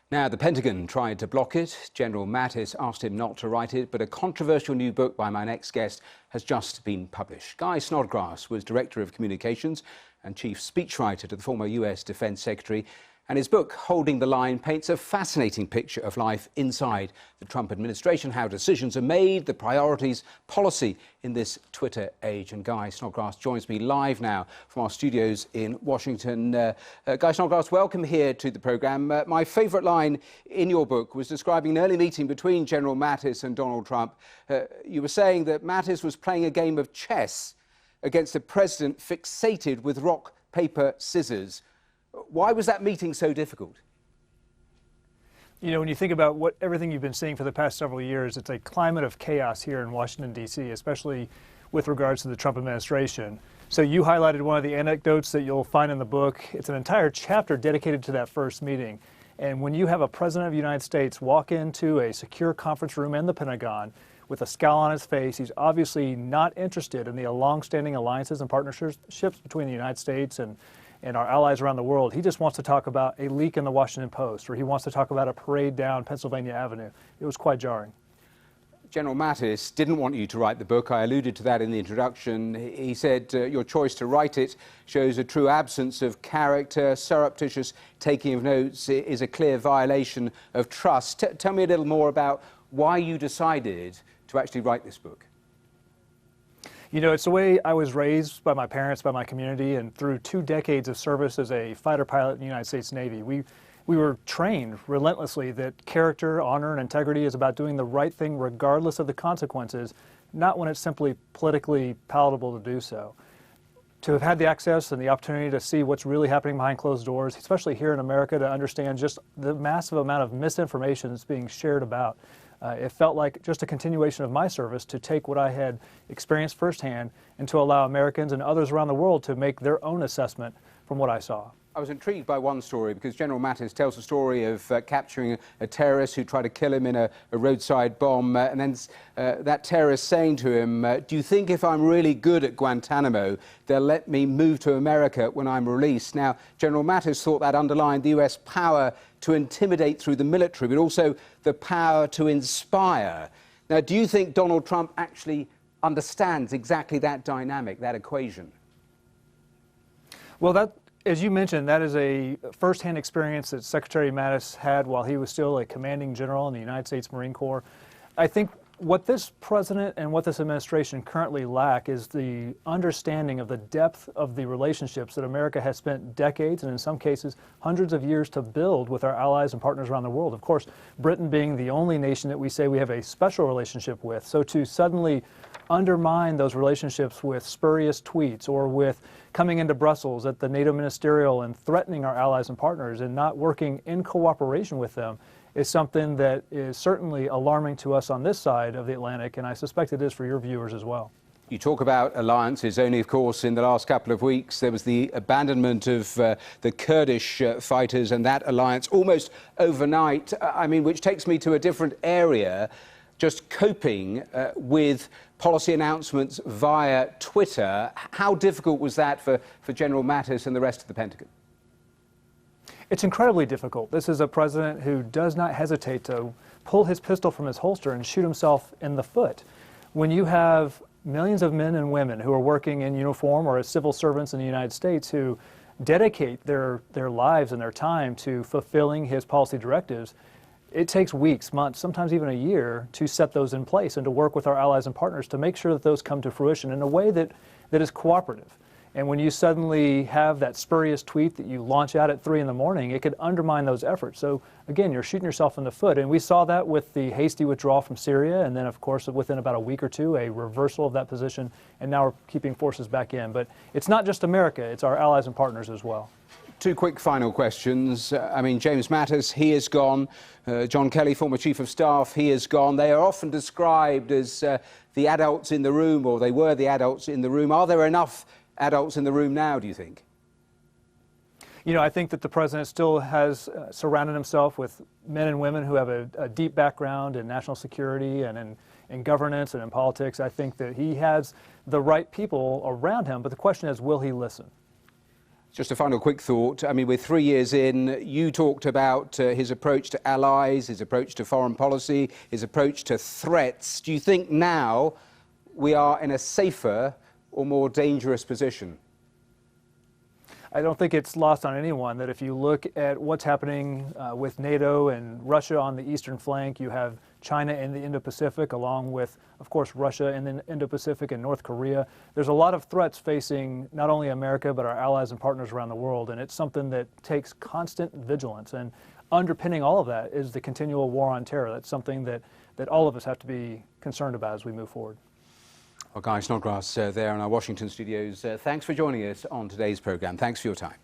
Now, the Pentagon tried to block it. General Mattis asked him not to write it, but a controversial new book by my next guest has just been published. Guy Snodgrass was Director of Communications and Chief Speechwriter to the former US Defense Secretary, and his book, Holding the Line, paints a fascinating picture of life inside the Trump administration, how decisions are made, the priorities, policy in this Twitter age. And Guy Snodgrass joins me live now from our studios in Washington. Guy Snodgrass, welcome here to the programme. My favourite line in your book was describing an early meeting between General Mattis and Donald Trump. You were saying that Mattis was playing a game of chess against a president fixated with rock, paper, scissors. Why was that meeting so difficult? You know, when you think about everything you've been seeing for the past several years, it's a climate of chaos here in Washington, D.C., especially with regards to the Trump administration. So you highlighted one of the anecdotes that you'll find in the book. It's an entire chapter dedicated to that first meeting. And when you have a president of the United States walk into a secure conference room in the Pentagon with a scowl on his face, he's obviously not interested in the long-standing alliances and partnerships between the United States and our allies around the world. He just wants to talk about a leak in the Washington Post, or he wants to talk about a parade down Pennsylvania Avenue. It was quite jarring. General Mattis didn't want you to write the book. I alluded to that in the introduction. He said your choice to write it shows a true absence of character. Surreptitious taking of notes is a clear violation of trust. Tell me a little more about why you decided to actually write this book. You know, it's the way I was raised by my parents, by my community, and through 2 decades of service as a fighter pilot in the United States Navy. We were trained relentlessly that character, honor, and integrity is about doing the right thing regardless of the consequences, not when it's simply politically palatable to do so. To have had the access and the opportunity to see what's really happening behind closed doors, especially here in America, to understand just the massive amount of misinformation that's being shared about. It felt like just a continuation of my service to take what I had experienced firsthand and to allow Americans and others around the world to make their own assessment from what I saw. I was intrigued by one story because General Mattis tells the story of capturing a terrorist who tried to kill him in a roadside bomb, and then that terrorist saying to him, do you think if I'm really good at Guantanamo, they'll let me move to America when I'm released? Now, General Mattis thought that underlined the US power to intimidate through the military, but also the power to inspire. Now, do you think Donald Trump actually understands exactly that dynamic, that equation? Well, as you mentioned, that is a first-hand experience that Secretary Mattis had while he was still a commanding general in the United States Marine Corps. I think what this president and what this administration currently lack is the understanding of the depth of the relationships that America has spent decades and in some cases hundreds of years to build with our allies and partners around the world. Of course, Britain being the only nation that we say we have a special relationship with. So to suddenly undermine those relationships with spurious tweets or with coming into Brussels at the NATO ministerial and threatening our allies and partners and not working in cooperation with them is something that is certainly alarming to us on this side of the Atlantic, and I suspect it is for your viewers as well. You talk about alliances, only of course in the last couple of weeks there was the abandonment of the Kurdish fighters and that alliance almost overnight, which takes me to a different area, just coping with policy announcements via Twitter. How difficult was that for General Mattis and the rest of the Pentagon? It's incredibly difficult. This is a president who does not hesitate to pull his pistol from his holster and shoot himself in the foot. When you have millions of men and women who are working in uniform or as civil servants in the United States who dedicate their lives and their time to fulfilling his policy directives, it takes weeks, months, sometimes even a year to set those in place and to work with our allies and partners to make sure that those come to fruition in a way that is cooperative. And when you suddenly have that spurious tweet that you launch out at 3 in the morning, it could undermine those efforts. So again, you're shooting yourself in the foot. And we saw that with the hasty withdrawal from Syria. And then, of course, within about a week or two, a reversal of that position. And now we're keeping forces back in. But it's not just America. It's our allies and partners as well. 2 quick final questions. James Mattis, he is gone. John Kelly, former Chief of Staff, he is gone. They are often described as the adults in the room, or they were the adults in the room. Are there enough adults in the room now, do you think? You know, I think that the president still has surrounded himself with men and women who have a deep background in national security and in governance and in politics. I think that he has the right people around him, but the question is, will he listen? Just a final quick thought. I mean, we're 3 years in. You talked about his approach to allies, his approach to foreign policy, his approach to threats. Do you think now we are in a safer or more dangerous position? I don't think it's lost on anyone that if you look at what's happening with NATO and Russia on the eastern flank, you have China in the Indo-Pacific, along with, of course, Russia in the Indo-Pacific and North Korea. There's a lot of threats facing not only America, but our allies and partners around the world, and it's something that takes constant vigilance. And underpinning all of that is the continual war on terror. That's something that all of us have to be concerned about as we move forward. Well, Guy Snodgrass there in our Washington studios, thanks for joining us on today's programme. Thanks for your time.